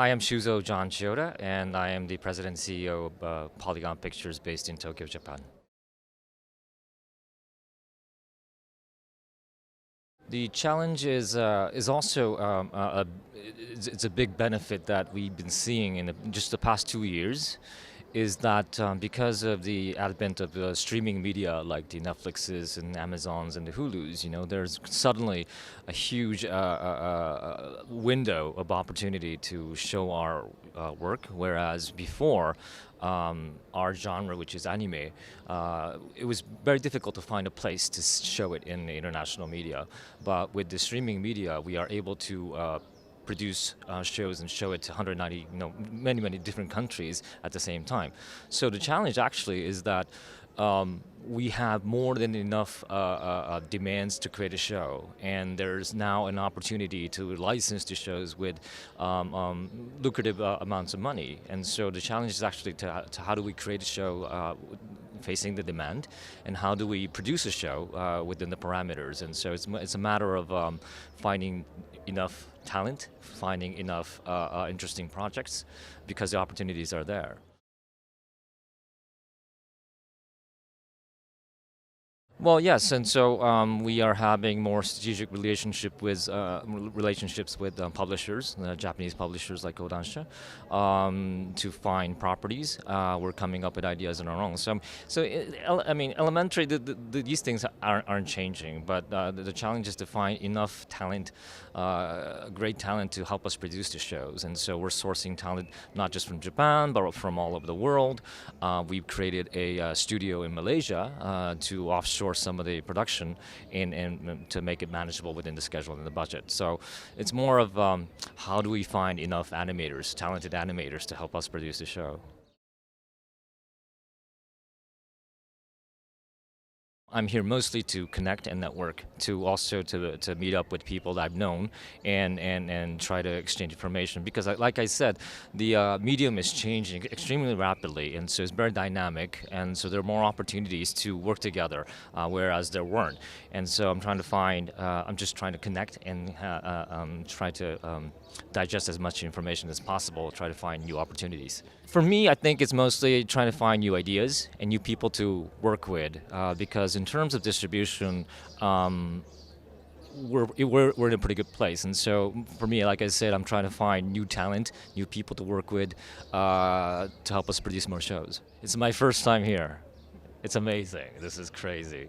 Hi, I'm Shuzo John Shiota, and I am the president and CEO of Polygon Pictures based in Tokyo, Japan. The challenge is also it's a big benefit that we've been seeing in just the past 2 years, is that because of the advent of streaming media like the Netflixes and Amazons and the Hulus, there's suddenly a huge window of opportunity to show our work, whereas before our genre, which is anime, it was very difficult to find a place to show it in the international media. But with the streaming media, we are able to produce shows and show it to 190, many different countries at the same time. So the challenge actually is that we have more than enough demands to create a show, and there's now an opportunity to license the shows with lucrative amounts of money. And so the challenge is actually to how do we create a show facing the demand, and how do we produce a show within the parameters. And so it's a matter of finding enough talent, finding enough interesting projects, because the opportunities are there. Well, yes, and so we are having more strategic relationships with publishers, Japanese publishers like Kodansha, to find properties. We're coming up with ideas on our own. Elementary, these things aren't changing, but the challenge is to find enough talent, great talent, to help us produce the shows. And so we're sourcing talent not just from Japan, but from all over the world. We've created a studio in Malaysia to offshore some of the production and to make it manageable within the schedule and the budget. So it's more of how do we find enough animators, talented animators, to help us produce the show. I'm here mostly to connect and network, to also to meet up with people that I've known and try to exchange information. Because like I said, the medium is changing extremely rapidly, and so it's very dynamic, and so there are more opportunities to work together, whereas there weren't. And so I'm just trying to connect and try to digest as much information as possible, try to find new opportunities. For me, I think it's mostly trying to find new ideas and new people to work with, because in terms of distribution, we're in a pretty good place. And so for me, like I said, I'm trying to find new talent, new people to work with, to help us produce more shows. It's my first time here. It's amazing. This is crazy.